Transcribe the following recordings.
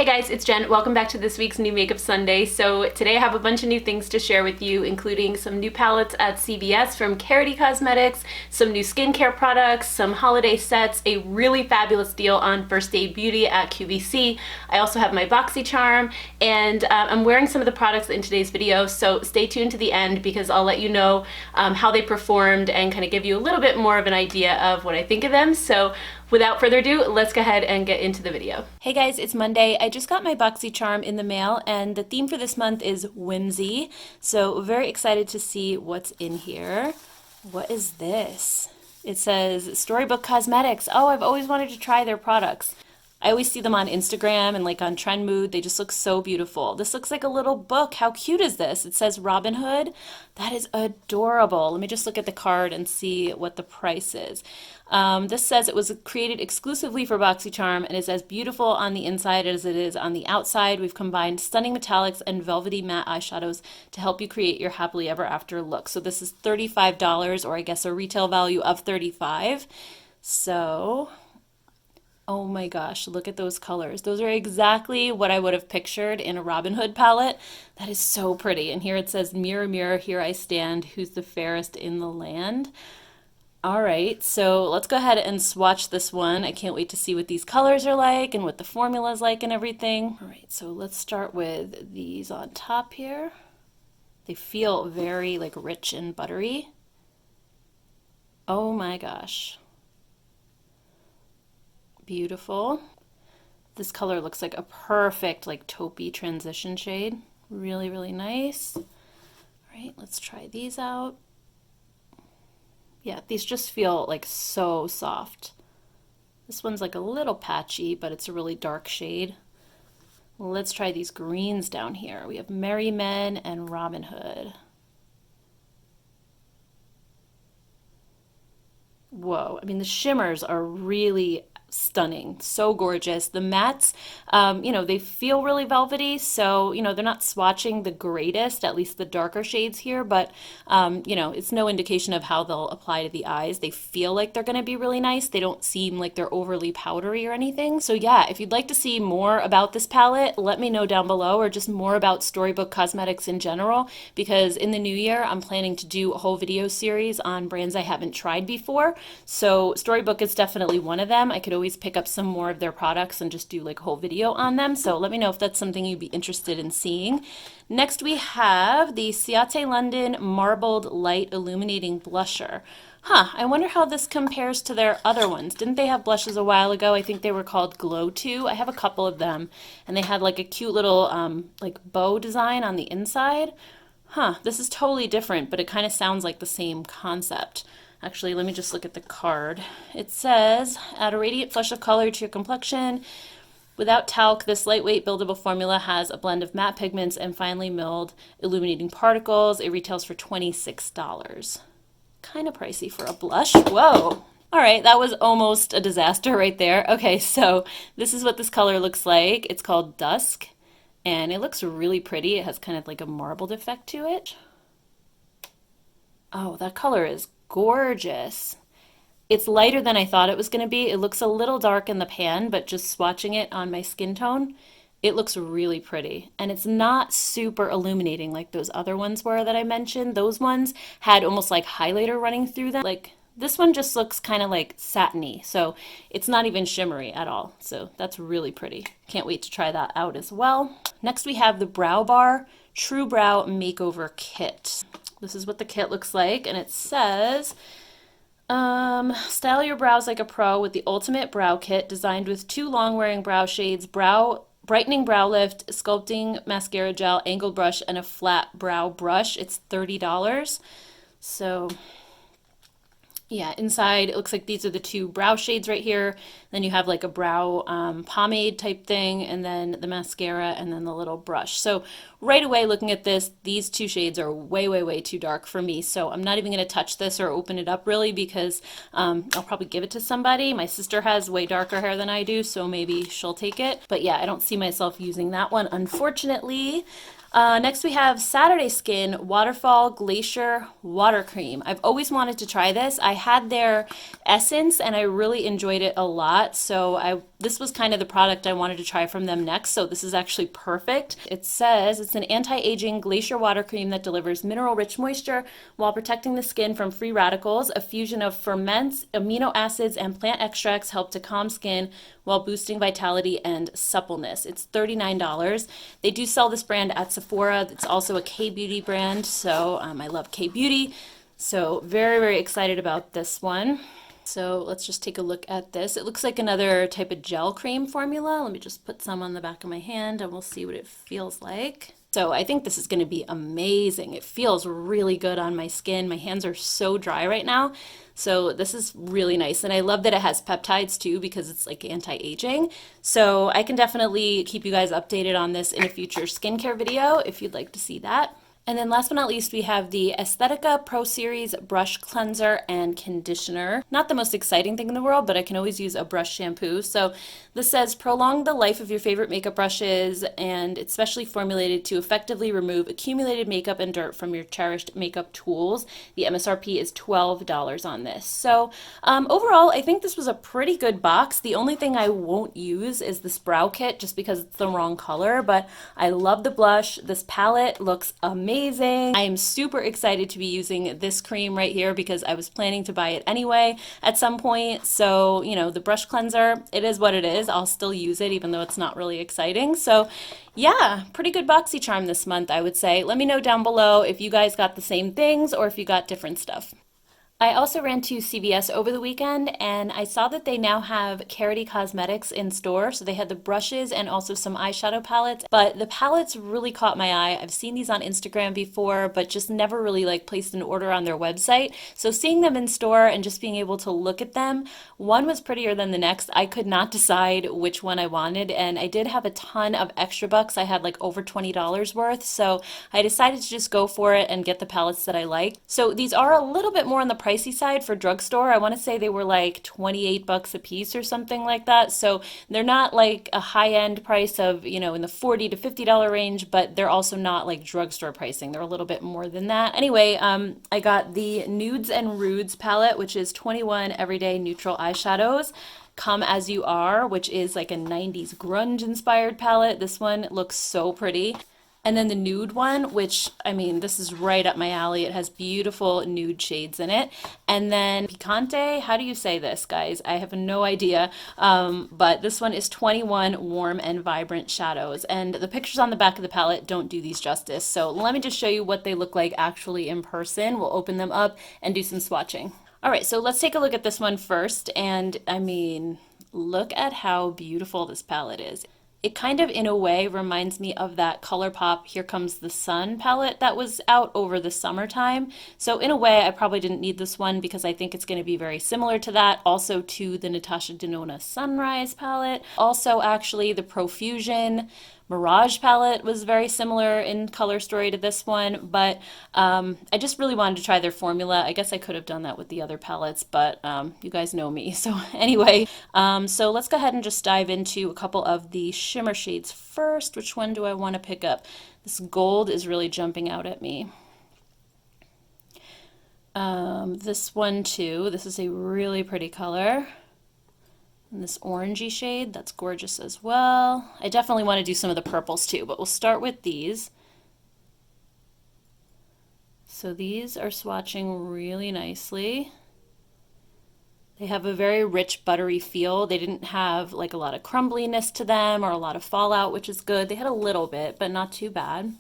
Hey guys, it's Jen. Welcome back to this week's New Makeup Sunday. So today I have a bunch of new things to share with you, including some new palettes at CVS from Karity Cosmetics, some new skincare products, some holiday sets, a really fabulous deal on First Aid Beauty at QVC. I also have my BOXYCHARM, and I'm wearing some of the products in today's video, so stay tuned to the end because I'll let you know how they performed and kind of give you a little bit more of an idea of what I think of them. So without further ado, let's go ahead and get into the video. Hey guys, it's Monday. I just got my BOXYCHARM in the mail, and the theme for this month is whimsy. So very excited to see what's in here. What is this? It says Storybook Cosmetics. Oh, I've always wanted to try their products. I always see them on Instagram and like on Trend Mood. They just look so beautiful. This looks like a little book. How cute is this? It says Robin Hood. That is adorable. Let me just look at the card and see what the price is. This says it was created exclusively for BOXYCHARM and is as beautiful on the inside as it is on the outside. We've combined stunning metallics and velvety matte eyeshadows to help you create your happily ever after look. So this is $35, or I guess a retail value of $35. So oh my gosh, look at those colors. Those are exactly what I would have pictured in a Robin Hood palette. That is so pretty. And here it says, mirror, mirror, here I stand, who's the fairest in the land? All right, so let's go ahead and swatch this one. I can't wait to see what these colors are like and what the formula is like and everything. All right, so let's start with these on top here. They feel very like rich and buttery. Oh my gosh. Beautiful. This color looks like a perfect like taupey transition shade. Really, really nice. All right, let's try these out. Yeah, these just feel like so soft. This one's like a little patchy, but it's a really dark shade. Let's try these greens down here. We have Merry Men and Robin Hood. Whoa, I mean the shimmers are really stunning, so gorgeous. The mattes, they feel really velvety, so, they're not swatching the greatest, at least the darker shades here, but, it's no indication of how they'll apply to the eyes. They feel like they're going to be really nice. They don't seem like they're overly powdery or anything. So yeah, if you'd like to see more about this palette, let me know down below, or just more about Storybook Cosmetics in general, because in the new year, I'm planning to do a whole video series on brands I haven't tried before. So Storybook is definitely one of them. I could always pick up some more of their products and just do like a whole video on them. So let me know if that's something you'd be interested in seeing. Next we have the Ciate London Marbled Light Illuminating Blusher. I wonder how this compares to their other ones. Didn't they have blushes a while ago? I think they were called Glow 2. I have a couple of them, and they had like a cute little like bow design on the inside. This is totally different, but it kind of sounds like the same concept. Actually, let me just look at the card. It says, add a radiant flush of color to your complexion. Without talc, this lightweight buildable formula has a blend of matte pigments and finely milled illuminating particles. It retails for $26. Kind of pricey for a blush. Whoa. All right, that was almost a disaster right there. Okay, so this is what this color looks like. It's called Dusk, and it looks really pretty. It has kind of like a marbled effect to it. Oh, that color is gorgeous. It's lighter than I thought it was going to be. It looks a little dark in the pan, but just swatching it on my skin tone, it looks really pretty. And it's not super illuminating like those other ones were that I mentioned. Those ones had almost like highlighter running through them. Like this one just looks kind of like satiny, so it's not even shimmery at all. So that's really pretty. Can't wait to try that out as well. Next we have the Brow Bar True Brow Makeover Kit. This is what the kit looks like, and it says, style your brows like a pro with the ultimate brow kit designed with 2 long-wearing brow shades, brightening brow lift, sculpting mascara gel, angled brush, and a flat brow brush. It's $30. So yeah, inside it looks like these are the 2 brow shades right here. Then you have like a brow pomade type thing, and then the mascara, and then the little brush. So right away looking at this, these 2 shades are way, way, way too dark for me. So I'm not even going to touch this or open it up really, because I'll probably give it to somebody. My sister has way darker hair than I do, so maybe she'll take it. But yeah, I don't see myself using that one, unfortunately. Next we have Saturday Skin Waterfall Glacier Water Cream. I've always wanted to try this. I had their essence and I really enjoyed it a lot, so I this was kind of the product I wanted to try from them next, so this is actually perfect. It says it's an anti-aging glacier water cream that delivers mineral-rich moisture while protecting the skin from free radicals. A fusion of ferments, amino acids, and plant extracts help to calm skin while boosting vitality and suppleness. It's $39. They do sell this brand at Sephora. It's also a K-Beauty brand, so I love K-Beauty. So very, very excited about this one. So let's just take a look at this. It looks like another type of gel cream formula. Let me just put some on the back of my hand and we'll see what it feels like. So I think this is going to be amazing. It feels really good on my skin. My hands are so dry right now. So this is really nice. And I love that it has peptides too because it's like anti-aging. So I can definitely keep you guys updated on this in a future skincare video if you'd like to see that. And then last but not least, we have the Aesthetica Pro Series Brush Cleanser and Conditioner. Not the most exciting thing in the world, but I can always use a brush shampoo. So this says, prolong the life of your favorite makeup brushes, and it's specially formulated to effectively remove accumulated makeup and dirt from your cherished makeup tools. The MSRP is $12 on this. So overall, I think this was a pretty good box. The only thing I won't use is this brow kit just because it's the wrong color, but I love the blush. This palette looks amazing. I am super excited to be using this cream right here because I was planning to buy it anyway at some point. So, you know, the brush cleanser, it is what it is. I'll still use it even though it's not really exciting. So yeah, pretty good BOXYCHARM this month, I would say. Let me know down below if you guys got the same things or if you got different stuff. I also ran to CVS over the weekend and I saw that they now have Karity Cosmetics in store. So they had the brushes and also some eyeshadow palettes, but the palettes really caught my eye. I've seen these on Instagram before, but just never really like placed an order on their website. So seeing them in store and just being able to look at them, one was prettier than the next. I could not decide which one I wanted, and I did have a ton of extra bucks. I had like over $20 worth. So I decided to just go for it and get the palettes that I like. So these are a little bit more on the pricey side for drugstore. I want to say they were like 28 bucks a piece or something like that. So they're not like a high-end price of, you know, in the $40 to $50 range, but they're also not like drugstore pricing. They're a little bit more than that. Anyway, I got the Nudes and Rudes palette, which is 21 everyday neutral eyeshadows. Come As You Are, which is like a 90s grunge inspired palette. This one looks so pretty. And then the nude one, which, I mean, this is right up my alley. It has beautiful nude shades in it. And then Picante, how do you say this, guys? I have no idea. But this one is 21 warm and vibrant shadows. And the pictures on the back of the palette don't do these justice. So let me just show you what they look like actually in person. We'll open them up and do some swatching. All right, so let's take a look at this one first. And I mean, look at how beautiful this palette is. It kind of, in a way, reminds me of that ColourPop Here Comes the Sun palette that was out over the summertime. So in a way, I probably didn't need this one because I think it's going to be very similar to that. Also to the Natasha Denona Sunrise palette. Also, actually, the Profusion Mirage palette was very similar in color story to this one, but I just really wanted to try their formula. I guess I could have done that with the other palettes, but you guys know me. So anyway, so let's go ahead and just dive into a couple of the shimmer shades first. Which one do I want to pick up? This gold is really jumping out at me. This one too. This is a really pretty color. And this orangey shade, that's gorgeous as well. I definitely want to do some of the purples too, but we'll start with these. So these are swatching really nicely. They have a very rich buttery feel. They didn't have like a lot of crumbliness to them or a lot of fallout, which is good. They had a little bit, but not too bad.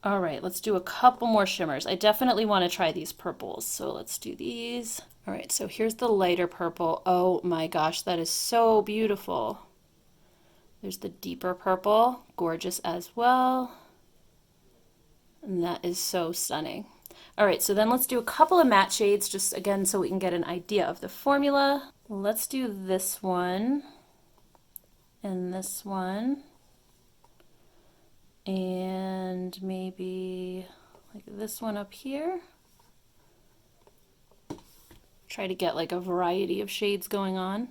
All right, let's do a couple more shimmers. I definitely want to try these purples, so let's do these. All right, so here's the lighter purple. Oh my gosh, that is so beautiful. There's the deeper purple, gorgeous as well. And that is so stunning. All right, so then let's do a couple of matte shades, just again, so we can get an idea of the formula. Let's do this one and this one. And maybe like this one up here. Try to get like a variety of shades going on.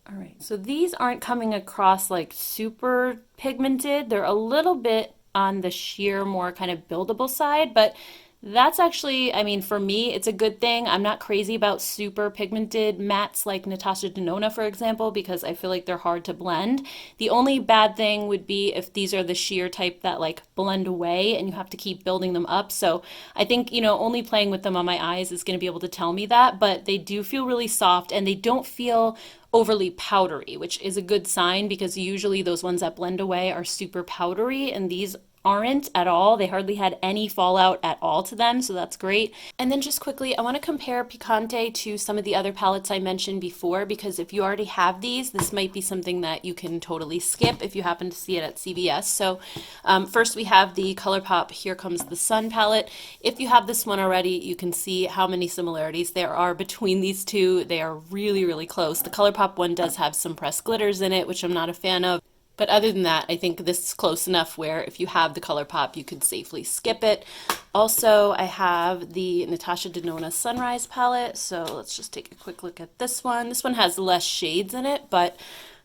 All right, so these aren't coming across like super pigmented. They're a little bit on the sheer, more kind of buildable side, but That's actually, I mean, for me, it's a good thing. I'm not crazy about super pigmented mattes like Natasha Denona, for example, because I feel like they're hard to blend. The only bad thing would be if these are the sheer type that like blend away and you have to keep building them up. So I think, only playing with them on my eyes is going to be able to tell me that, but they do feel really soft and they don't feel overly powdery, which is a good sign because usually those ones that blend away are super powdery and these aren't at all. They hardly had any fallout at all to them, so that's great. And then just quickly, I want to compare Picante to some of the other palettes I mentioned before because if you already have these, this might be something that you can totally skip if you happen to see it at CVS. So first we have the ColourPop Here Comes the Sun palette. If you have this one already, you can see how many similarities there are between these two. They are really, really close. The ColourPop one does have some pressed glitters in it, which I'm not a fan of. But other than that, I think this is close enough where if you have the ColourPop, you could safely skip it. Also, I have the Natasha Denona Sunrise palette. So let's just take a quick look at this one. This one has less shades in it, but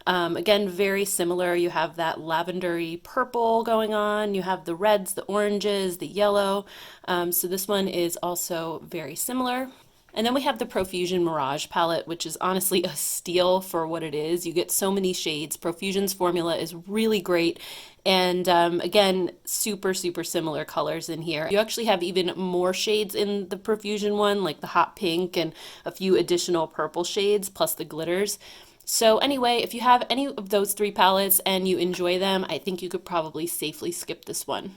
again, very similar. You have that lavendery purple going on. You have the reds, the oranges, the yellow. So this one is also very similar. And then we have the Profusion Mirage palette, which is honestly a steal for what it is. You get so many shades. Profusion's formula is really great. And again, super, super similar colors in here. You actually have even more shades in the Profusion one, like the hot pink and a few additional purple shades, plus the glitters. So anyway, if you have any of those three palettes and you enjoy them, I think you could probably safely skip this one.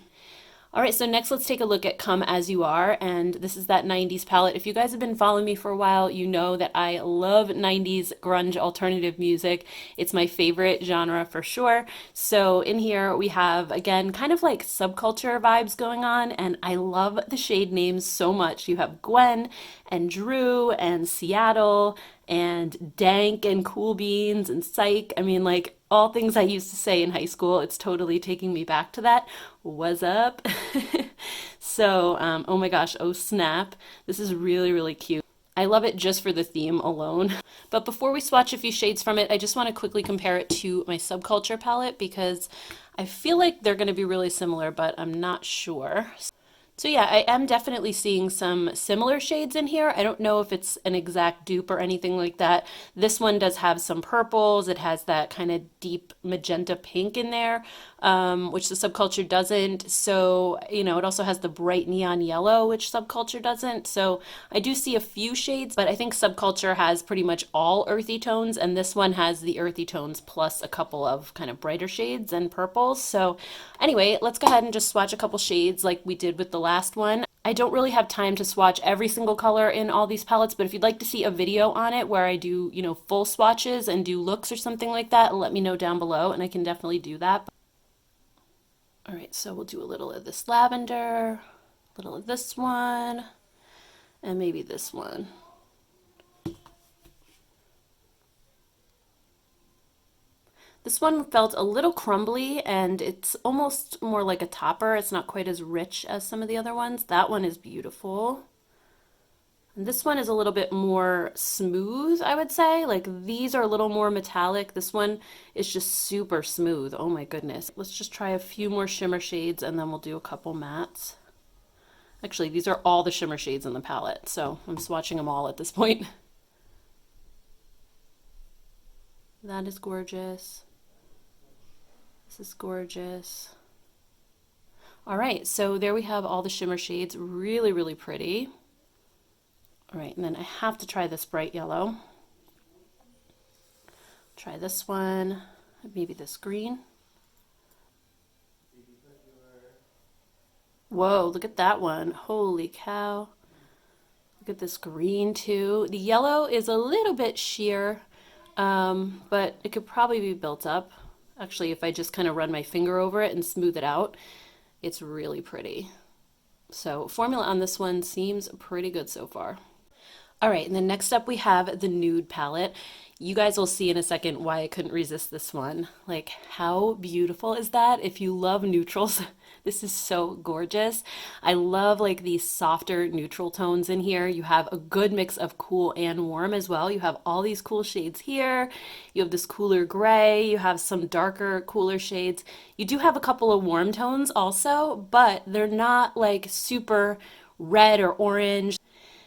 All right, so next let's take a look at Come As You Are, and this is that 90s palette. If you guys have been following me for a while, you know that I love 90s grunge alternative music. It's my favorite genre for sure. So in here we have, again, kind of like subculture vibes going on, and I love the shade names so much. You have Gwen and Drew and Seattle and Dank and Cool Beans and Psych. I mean, like all things I used to say in high school. It's totally taking me back to that. What's up? So, oh my gosh, oh snap. This is really, really cute. I love it just for the theme alone. But before we swatch a few shades from it, I just want to quickly compare it to my Subculture palette because I feel like they're going to be really similar, but I'm not sure. So yeah, I am definitely seeing some similar shades in here. I don't know if it's an exact dupe or anything like that. This one does have some purples. It has that kind of deep magenta pink in there, which the Subculture doesn't. So, it also has the bright neon yellow, which Subculture doesn't. So I do see a few shades, but I think Subculture has pretty much all earthy tones, and this one has the earthy tones plus a couple of kind of brighter shades and purples. So anyway, let's go ahead and just swatch a couple shades like we did with the last one. I don't really have time to swatch every single color in all these palettes, but if you'd like to see a video on it where I do, full swatches and do looks or something like that, let me know down below and I can definitely do that. All right, so we'll do a little of this lavender, a little of this one, and maybe this one. This one felt a little crumbly and it's almost more like a topper. It's not quite as rich as some of the other ones. That one is beautiful. And this one is a little bit more smooth, I would say. Like these are a little more metallic. This one is just super smooth. Oh my goodness. Let's just try a few more shimmer shades and then we'll do a couple mattes. Actually, these are all the shimmer shades in the palette, so I'm swatching them all at this point. That is gorgeous. This is gorgeous. All right, so there we have all the shimmer shades. Really, really pretty. All right, and then I have to try this bright yellow. Try this one, maybe this green. Whoa, look at that one. Holy cow. Look at this green too. The yellow is a little bit sheer, but it could probably be built up. Actually, if I just kind of run my finger over it and smooth it out, it's really pretty. So formula on this one seems pretty good so far. All right, and then next up we have the Nude Palette. You guys will see in a second why I couldn't resist this one. Like, how beautiful is that? If you love neutrals, this is so gorgeous. I love like these softer neutral tones in here. You have a good mix of cool and warm as well. You have all these cool shades here. You have this cooler gray. You have some darker, cooler shades. You do have a couple of warm tones also, but they're not like super red or orange.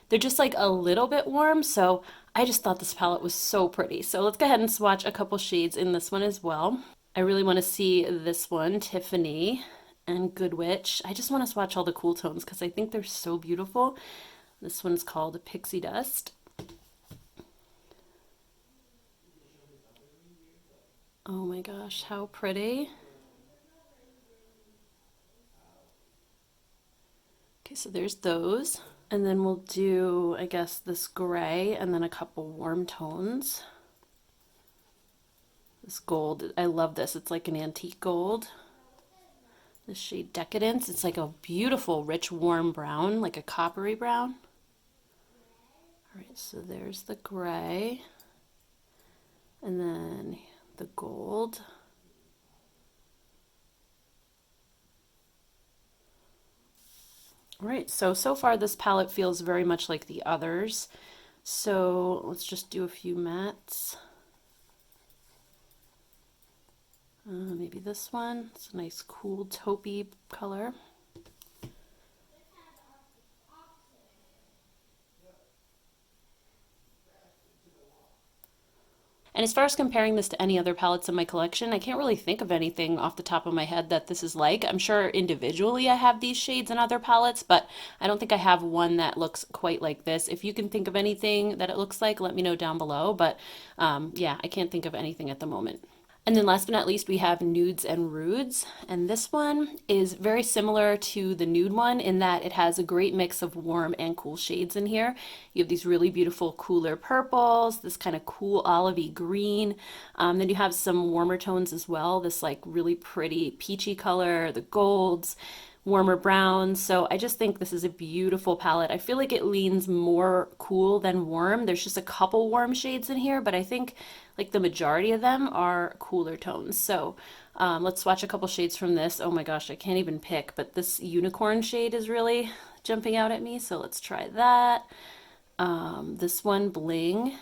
They're just like a little bit warm, so I just thought this palette was so pretty. So let's go ahead and swatch a couple shades in this one as well. I really want to see this one, Tiffany and Good Witch. I just want to swatch all the cool tones because I think they're so beautiful. This one's called Pixie Dust. Oh my gosh, how pretty. Okay, so there's those. And then we'll do, I guess, this gray and then a couple warm tones. This gold, I love this. It's like an antique gold. This shade Decadence, it's like a beautiful, rich, warm brown, like a coppery brown. All right, so there's the gray. And then the gold. All right, so far this palette feels very much like the others. So let's just do a few mattes. Maybe this one. It's a nice, cool, taupey color. And as far as comparing this to any other palettes in my collection, I can't really think of anything off the top of my head that this is like. I'm sure individually I have these shades in other palettes, but I don't think I have one that looks quite like this. If you can think of anything that it looks like, let me know down below. But yeah, I can't think of anything at the moment. And then last but not least, we have Nudes and Rudes. And this one is very similar to the nude one in that it has a great mix of warm and cool shades in here. You have these really beautiful cooler purples, this kind of cool olivey green. Then you have some warmer tones as well, this like really pretty peachy color, the golds, warmer browns. So I just think this is a beautiful palette. I feel like it leans more cool than warm. There's just a couple warm shades in here, but I think like the majority of them are cooler tones. So let's swatch a couple shades from this. Oh my gosh, I can't even pick, but this unicorn shade is really jumping out at me. So let's try that. This one, Bling,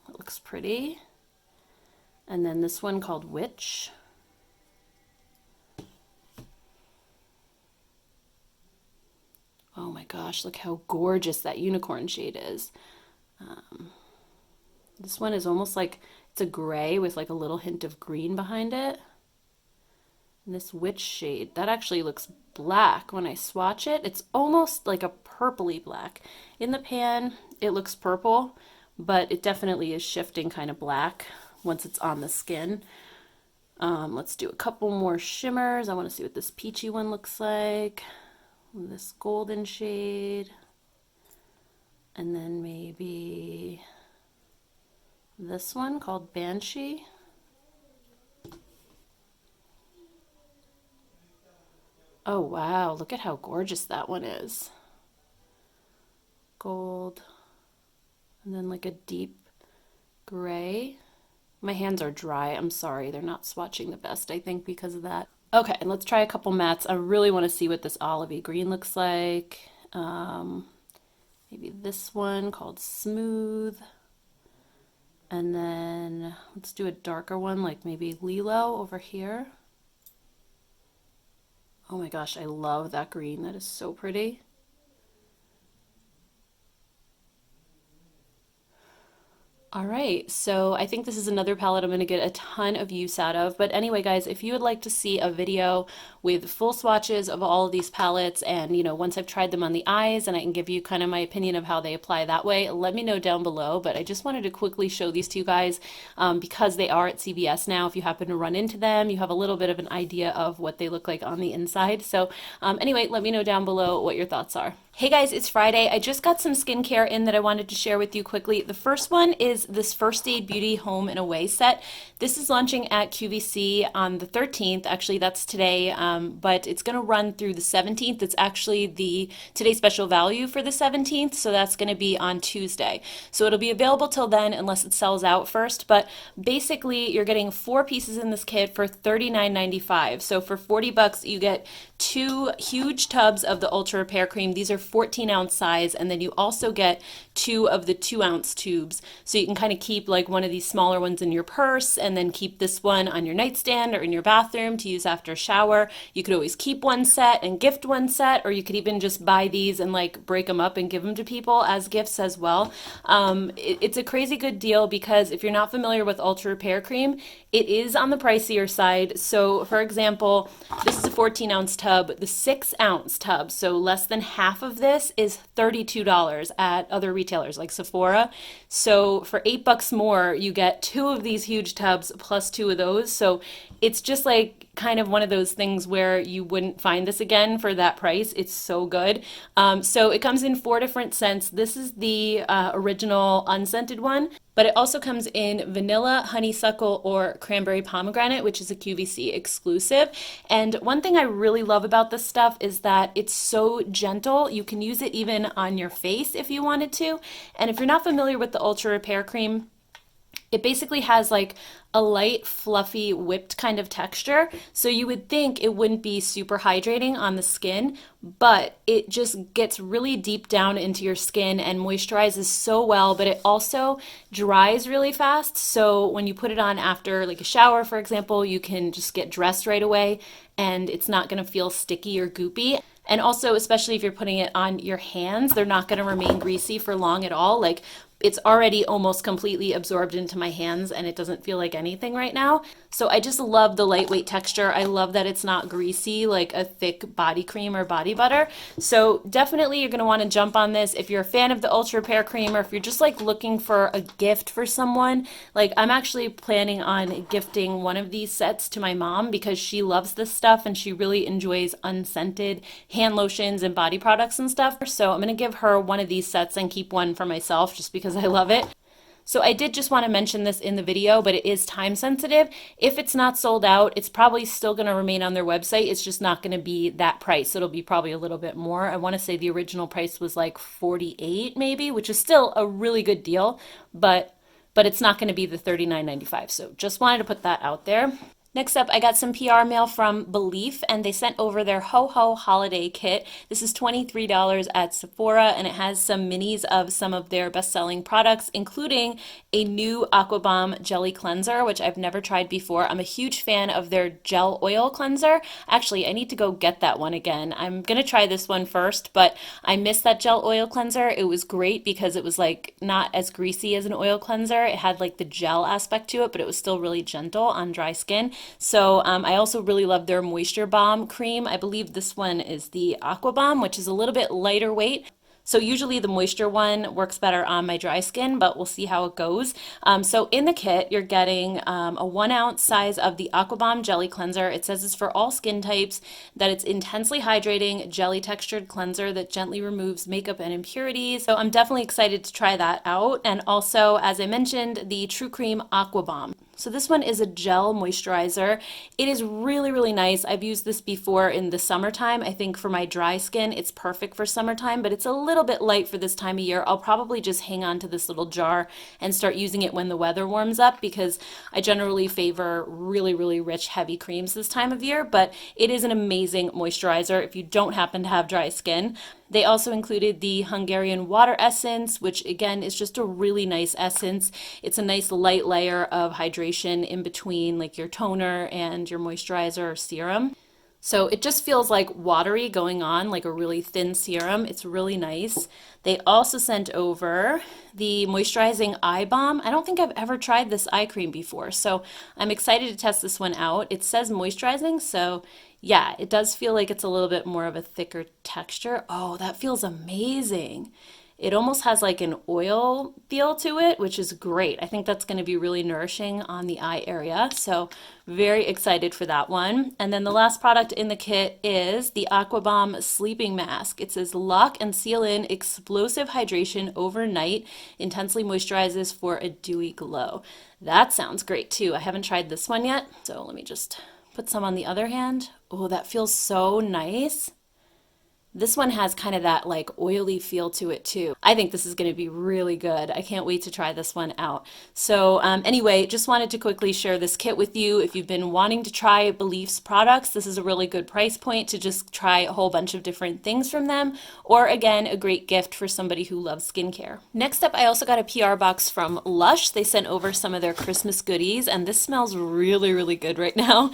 it looks pretty. And then this one called Witch. Oh my gosh, look how gorgeous that unicorn shade is. This one is almost like it's a gray with like a little hint of green behind it. And this Witch shade, that actually looks black when I swatch it. It's almost like a purpley black. In the pan, it looks purple, but it definitely is shifting kind of black once it's on the skin. Let's do a couple more shimmers. I want to see what this peachy one looks like. This golden shade, and then maybe this one called Banshee. Oh wow, look at how gorgeous that one is. Gold, and then like a deep gray. My hands are dry, I'm sorry, they're not swatching the best, I think, because of that. Okay, and let's try a couple mattes. I really want to see what this olivey green looks like. Maybe this one called Smooth. And then let's do a darker one, like maybe Lilo over here. Oh my gosh, I love that green. That is so pretty. All right, so I think this is another palette I'm going to get a ton of use out of. But anyway, guys, if you would like to see a video with full swatches of all of these palettes and, you know, once I've tried them on the eyes and I can give you kind of my opinion of how they apply that way, let me know down below. But I just wanted to quickly show these to you guys because they are at CVS now. If you happen to run into them, you have a little bit of an idea of what they look like on the inside. So anyway, let me know down below what your thoughts are. Hey guys, it's Friday. I just got some skincare in that I wanted to share with you quickly. The first one is this First Aid Beauty Home and Away set. This is launching at QVC on the 13th. Actually, that's today, but it's going to run through the 17th. It's actually the today's special value for the 17th, so that's going to be on Tuesday. So it'll be available till then unless it sells out first, but basically you're getting 4 pieces in this kit for $39.95. So for $40 you get 2 huge tubs of the Ultra Repair Cream. These are 14-ounce size, and then you also get 2 of the 2-ounce tubes. So you can kind of keep like one of these smaller ones in your purse and then keep this one on your nightstand or in your bathroom to use after a shower. You could always keep one set and gift one set, or you could even just buy these and like break them up and give them to people as gifts as well. It's a crazy good deal because if you're not familiar with Ultra Repair Cream, it is on the pricier side. So for example, this is a 14-ounce tub. The 6-ounce tub, so less than half of this, is $32 at other retailers like Sephora. So for $8 more, you get 2 of these huge tubs plus 2 of those. So it's just like kind of one of those things where you wouldn't find this again for that price. It's so good. So it comes in 4 different scents. This is the original unscented one, but it also comes in vanilla, honeysuckle, or cranberry pomegranate, which is a QVC exclusive. And one thing I really love about this stuff is that it's so gentle. You can use it even on your face if you wanted to. And if you're not familiar with the Ultra Repair Cream, it basically has like a light, fluffy, whipped kind of texture. So you would think it wouldn't be super hydrating on the skin, but it just gets really deep down into your skin and moisturizes so well, but it also dries really fast. So when you put it on after like a shower, for example, you can just get dressed right away and it's not gonna feel sticky or goopy. And also, especially if you're putting it on your hands, they're not gonna remain greasy for long at all. Like, it's already almost completely absorbed into my hands and it doesn't feel like anything right now. So I just love the lightweight texture. I love that it's not greasy like a thick body cream or body butter. So definitely you're gonna wanna jump on this if you're a fan of the Ultra Repair Cream, or if you're just like looking for a gift for someone. Like, I'm actually planning on gifting one of these sets to my mom because she loves this stuff and she really enjoys unscented hand lotions and body products and stuff. So I'm gonna give her one of these sets and keep one for myself just because I love it. So I did just want to mention this in the video, but it is time sensitive. If it's not sold out, it's probably still going to remain on their website. It's just not going to be that price. It'll be probably a little bit more. I want to say the original price was like $48 maybe, which is still a really good deal, but it's not going to be the $39.95. So just wanted to put that out there. Next up, I got some PR mail from Belief, and they sent over their Ho Ho Holiday Kit. This is $23 at Sephora, and it has some minis of some of their best-selling products, including a new Aqua Bomb Jelly Cleanser, which I've never tried before. I'm a huge fan of their Gel Oil Cleanser. Actually, I need to go get that one again. I'm going to try this one first, but I missed that Gel Oil Cleanser. It was great because it was like not as greasy as an oil cleanser. It had like the gel aspect to it, but it was still really gentle on dry skin. So I also really love their Moisture Bomb cream. I believe this one is the Aqua Bomb, which is a little bit lighter weight. So usually the moisture one works better on my dry skin, but we'll see how it goes. So in the kit, you're getting a 1-ounce size of the Aqua Bomb Jelly Cleanser. It says it's for all skin types, that it's intensely hydrating, jelly textured cleanser that gently removes makeup and impurities. So I'm definitely excited to try that out. And also, as I mentioned, the True Cream Aqua Bomb. So this one is a gel moisturizer. It is really, really nice. I've used this before in the summertime. I think for my dry skin, it's perfect for summertime, but it's a little bit light for this time of year. I'll probably just hang on to this little jar and start using it when the weather warms up because I generally favor really, really rich, heavy creams this time of year, but it is an amazing moisturizer if you don't happen to have dry skin. They also included the Hungarian water essence, which again is just a really nice essence. It's a nice light layer of hydration in between like your toner and your moisturizer or serum. So it just feels like watery going on, like a really thin serum. It's really nice. They also sent over the moisturizing eye balm. I don't think I've ever tried this eye cream before, so I'm excited to test this one out. It says moisturizing, so yeah, it does feel like it's a little bit more of a thicker texture. Oh, that feels amazing. It almost has like an oil feel to it, which is great. I think that's going to be really nourishing on the eye area. So very excited for that one. And then the last product in the kit is the Aqua Bomb Sleeping Mask. It says lock and seal in explosive hydration overnight, intensely moisturizes for a dewy glow. That sounds great too. I haven't tried this one yet. So let me just put some on the other hand. Oh, that feels so nice. This one has kind of that like oily feel to it too. I think this is going to be really good. I can't wait to try this one out. So anyway, just wanted to quickly share this kit with you. If you've been wanting to try Beliefs products, this is a really good price point to just try a whole bunch of different things from them. Or again, a great gift for somebody who loves skincare. Next up, I also got a PR box from Lush. They sent over some of their Christmas goodies, and this smells really, really good right now.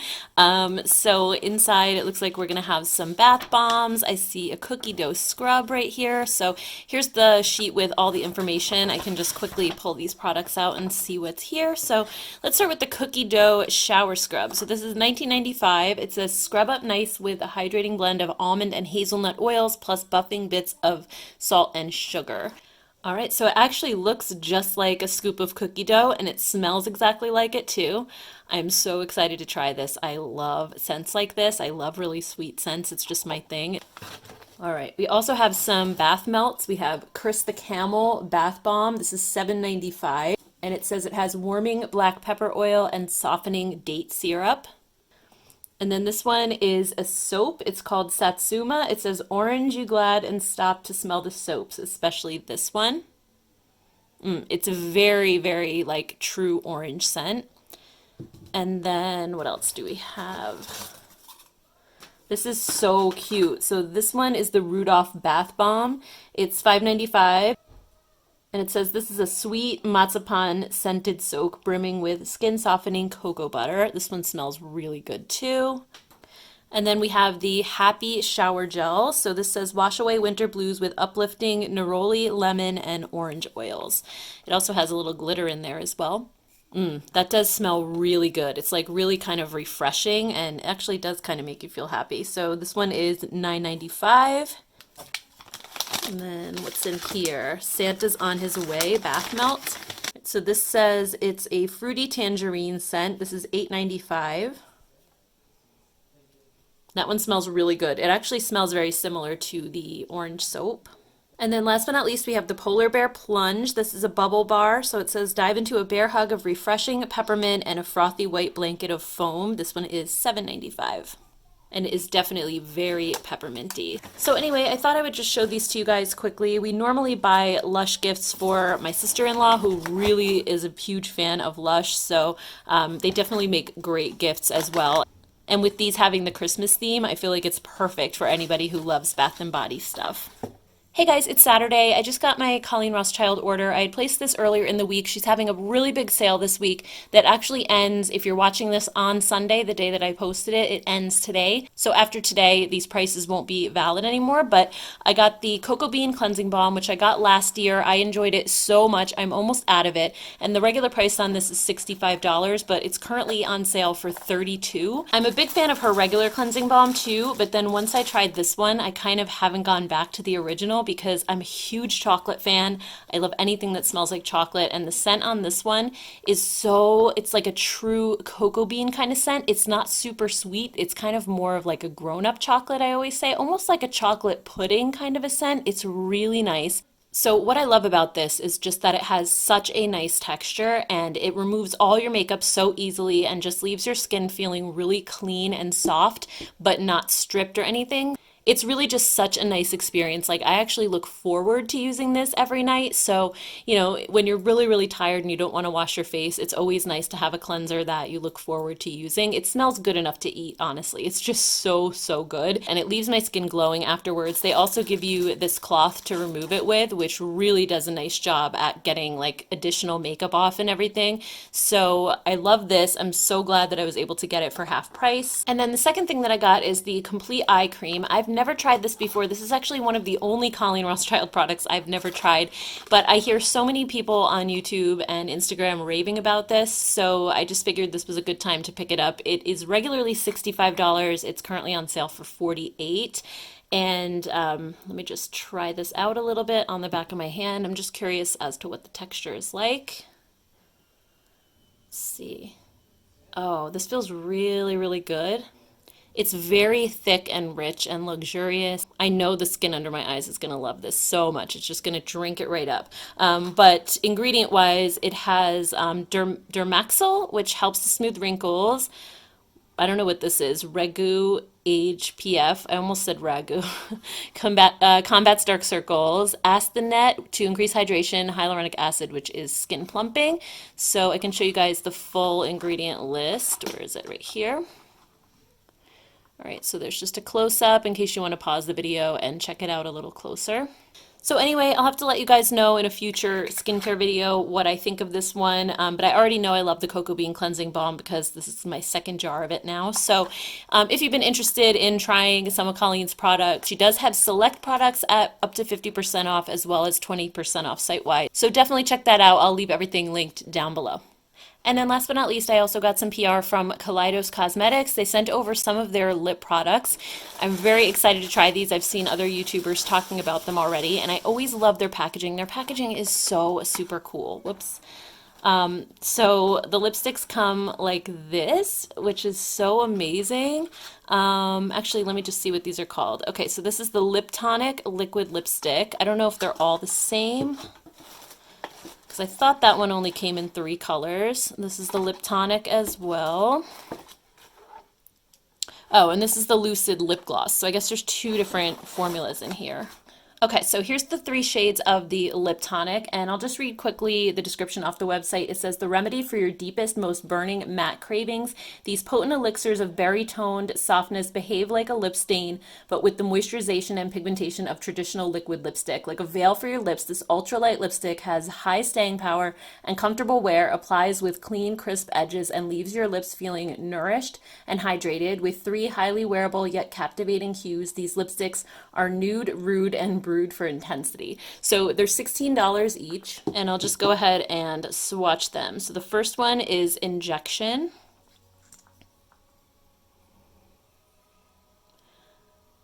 So inside, it looks like we're going to have some bath bombs. I see a cookie dough scrub right here. So here's the sheet with all the information. I can just quickly pull these products out and see what's here. So let's start with the cookie dough shower scrub. So this is $19.95. It says scrub up nice with a hydrating blend of almond and hazelnut oils plus buffing bits of salt and sugar. All right, so it actually looks just like a scoop of cookie dough and it smells exactly like it too. I'm so excited to try this. I love scents like this. I love really sweet scents. It's just my thing. All right, we also have some bath melts. We have Chris the Camel Bath Bomb. This is $7.95 and it says it has warming black pepper oil and softening date syrup. And then this one is a soap. It's called Satsuma. It says, orange you glad and stop to smell the soaps, especially this one. It's a very, very like true orange scent. And then what else do we have? This is so cute. So this one is the Rudolph Bath Bomb. It's $5.95. And it says this is a sweet marzipan scented soak brimming with skin softening cocoa butter. This one smells really good too. And then we have the Happy Shower Gel. So this says wash away winter blues with uplifting neroli, lemon, and orange oils. It also has a little glitter in there as well. That does smell really good. It's like really kind of refreshing and actually does kind of make you feel happy. So this one is $9.95. And then what's in here? Santa's on his way, bath melt. So this says it's a fruity tangerine scent. This is $8.95. That one smells really good. It actually smells very similar to the orange soap. And then last but not least, we have the Polar Bear Plunge. This is a bubble bar. So it says dive into a bear hug of refreshing peppermint and a frothy white blanket of foam. This one is $7.95. And it is definitely very pepperminty. So anyway, I thought I would just show these to you guys quickly. We normally buy Lush gifts for my sister-in-law, who really is a huge fan of Lush. So they definitely make great gifts as well. And with these having the Christmas theme, I feel like it's perfect for anybody who loves Bath and Body stuff. Hey guys, it's Saturday. I just got my Colleen Rothschild order. I had placed this earlier in the week. She's having a really big sale this week that actually ends, if you're watching this on Sunday, the day that I posted it, it ends today. So after today, these prices won't be valid anymore, but I got the Cocoa Bean Cleansing Balm, which I got last year. I enjoyed it so much. I'm almost out of it. And the regular price on this is $65, but it's currently on sale for $32. I'm a big fan of her regular cleansing balm too, but then once I tried this one, I kind of haven't gone back to the original because I'm a huge chocolate fan. I love anything that smells like chocolate, and the scent on this one is it's like a true cocoa bean kind of scent. It's not super sweet. It's kind of more of like a grown-up chocolate, I always say, almost like a chocolate pudding kind of a scent. It's really nice. So what I love about this is just that it has such a nice texture and it removes all your makeup so easily and just leaves your skin feeling really clean and soft, but not stripped or anything. It's really just such a nice experience. Like, I actually look forward to using this every night. So, you know, when you're really, really tired and you don't want to wash your face, it's always nice to have a cleanser that you look forward to using. It smells good enough to eat, honestly. It's just so, so good. And it leaves my skin glowing afterwards. They also give you this cloth to remove it with, which really does a nice job at getting like additional makeup off and everything. So I love this. I'm so glad that I was able to get it for half price. And then the second thing that I got is the Complete Eye Cream. I've never tried this before. This is actually one of the only Colleen Rothschild products I've never tried, but I hear so many people on YouTube and Instagram raving about this, so I just figured this was a good time to pick it up. It is regularly $65. It's currently on sale for $48. And let me just try this out a little bit on the back of my hand. I'm just curious as to what the texture is like. Let's see. Oh, this feels really, really good. It's very thick and rich and luxurious. I know the skin under my eyes is going to love this so much. It's just going to drink it right up. But ingredient-wise, it has Dermaxil, which helps to smooth wrinkles, I don't know what this is, Regu Age PF. I almost said Ragu. Combats dark circles. Astanet to increase hydration. Hyaluronic acid, which is skin plumping. So I can show you guys the full ingredient list. Where is it? Right here. All right, so there's just a close-up in case you want to pause the video and check it out a little closer. So anyway, I'll have to let you guys know in a future skincare video what I think of this one, but I already know I love the Cocoa Bean Cleansing Balm because this is my second jar of it now. So if you've been interested in trying some of Colleen's products, she does have select products at up to 50% off as well as 20% off site-wide. So definitely check that out. I'll leave everything linked down below. And then last but not least, I also got some PR from Kaleidos Cosmetics. They sent over some of their lip products. I'm very excited to try these. I've seen other YouTubers talking about them already, and I always love their packaging. Their packaging is so super cool. Whoops. So the lipsticks come like this, which is so amazing. Actually, let me just see what these are called. Okay, so this is the Lip Tonic Liquid Lipstick. I don't know if they're all the same. I thought that one only came in 3 colors. This is the Lip Tonic as well. Oh, and this is the Lucid Lip Gloss. So I guess there's 2 different formulas in here. Okay, so here's the 3 shades of the Lip Tonic, and I'll just read quickly the description off the website. It says, the remedy for your deepest, most burning matte cravings. These potent elixirs of berry-toned softness behave like a lip stain, but with the moisturization and pigmentation of traditional liquid lipstick. Like a veil for your lips, this ultralight lipstick has high staying power and comfortable wear, applies with clean, crisp edges, and leaves your lips feeling nourished and hydrated. With 3 highly wearable yet captivating hues, these lipsticks are nude, rude, and brewed for intensity. So they're $16 each, and I'll just go ahead and swatch them. So the first one is Injection.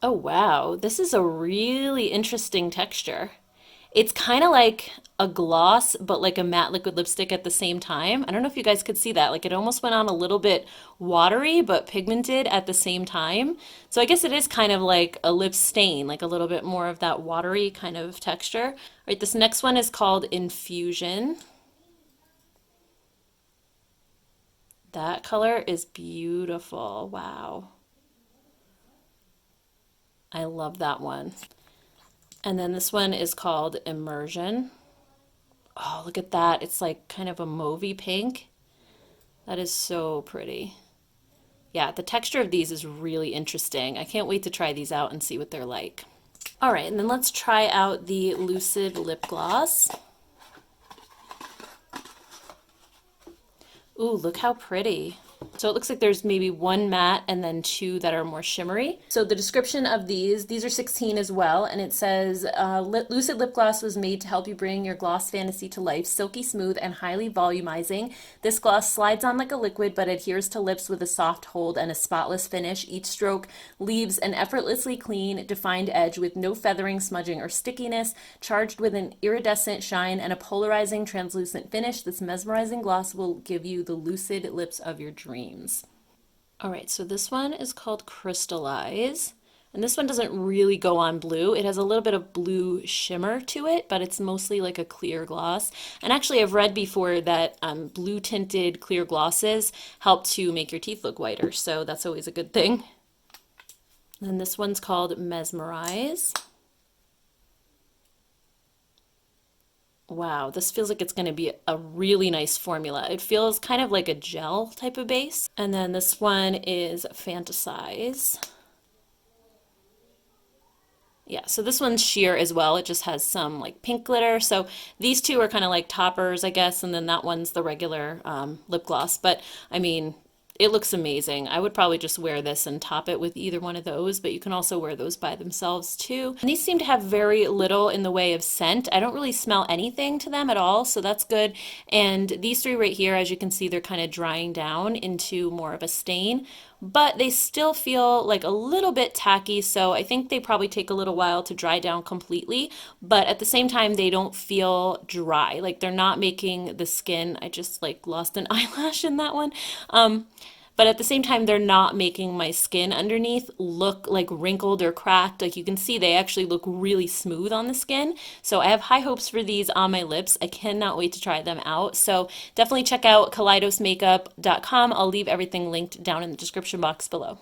Oh wow, this is a really interesting texture. It's kind of like a gloss, but like a matte liquid lipstick at the same time. I don't know if you guys could see that. Like it almost went on a little bit watery, but pigmented at the same time. So I guess it is kind of like a lip stain, like a little bit more of that watery kind of texture. All right, this next one is called Infusion. That color is beautiful. Wow. I love that one. And then this one is called Immersion. Oh, look at that. It's like kind of a mauvey pink. That is so pretty. Yeah, the texture of these is really interesting. I can't wait to try these out and see what they're like. All right, and then let's try out the Lucid Lip Gloss. Ooh, look how pretty. So it looks like there's maybe 1 matte and then 2 that are more shimmery. So the description of these are 16 as well, and it says, Lucid Lip Gloss was made to help you bring your gloss fantasy to life, silky smooth and highly volumizing. This gloss slides on like a liquid but adheres to lips with a soft hold and a spotless finish. Each stroke leaves an effortlessly clean, defined edge with no feathering, smudging, or stickiness, charged with an iridescent shine and a polarizing, translucent finish. This mesmerizing gloss will give you the lucid lips of your dreams. All right, so this one is called Crystallize, and this one doesn't really go on blue. It has a little bit of blue shimmer to it, but it's mostly like a clear gloss. And actually, I've read before that blue tinted clear glosses help to make your teeth look whiter, so that's always a good thing. And then this one's called Mesmerize. Wow, this feels like it's going to be a really nice formula. It feels kind of like a gel type of base. And then this one is Fantasize. Yeah, so this one's sheer as well. It just has some like pink glitter. So these 2 are kind of like toppers, I guess, and then that one's the regular lip gloss. But I mean, it looks amazing. I would probably just wear this and top it with either one of those, but you can also wear those by themselves too. And these seem to have very little in the way of scent. I don't really smell anything to them at all, so that's good. And these 3 right here, as you can see, they're kind of drying down into more of a stain, but they still feel like a little bit tacky, so I think they probably take a little while to dry down completely, but at the same time, they don't feel dry. Like they're not making the skin, I just like lost an eyelash in that one. But but at the same time, they're not making my skin underneath look like wrinkled or cracked. Like you can see, they actually look really smooth on the skin. So I have high hopes for these on my lips. I cannot wait to try them out. So definitely check out kaleidosmakeup.com. I'll leave everything linked down in the description box below.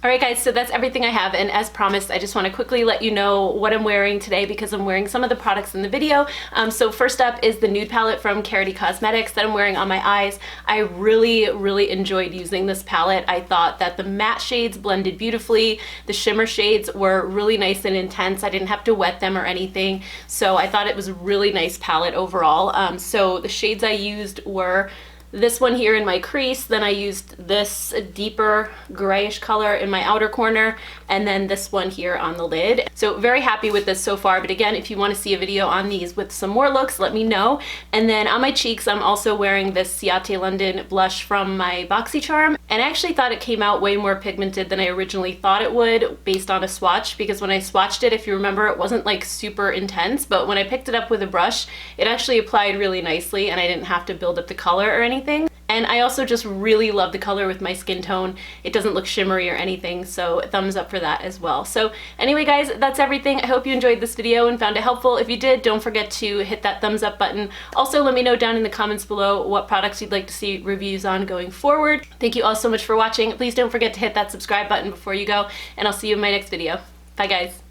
Alright guys, so that's everything I have, and as promised, I just want to quickly let you know what I'm wearing today because I'm wearing some of the products in the video. So first up is the Nude Palette from Karity Cosmetics that I'm wearing on my eyes. I really enjoyed using this palette. I thought that the matte shades blended beautifully. The shimmer shades were really nice and intense. I didn't have to wet them or anything, so I thought it was a really nice palette overall. So the shades I used were this one here in my crease, then I used this deeper grayish color in my outer corner, and then this one here on the lid. So very happy with this so far, but again, if you want to see a video on these with some more looks, let me know. And then on my cheeks, I'm also wearing this Ciate London blush from my BOXYCHARM, and I actually thought it came out way more pigmented than I originally thought it would based on a swatch, because when I swatched it, if you remember, it wasn't like super intense, but when I picked it up with a brush, it actually applied really nicely and I didn't have to build up the color or anything. And I also just really love the color with my skin tone. It doesn't look shimmery or anything, so thumbs up for that as well. So anyway guys, that's everything. I hope you enjoyed this video and found it helpful. If you did, don't forget to hit that thumbs up button. Also, let me know down in the comments below what products you'd like to see reviews on going forward. Thank you all so much for watching. Please don't forget to hit that subscribe button before you go, and I'll see you in my next video. Bye guys.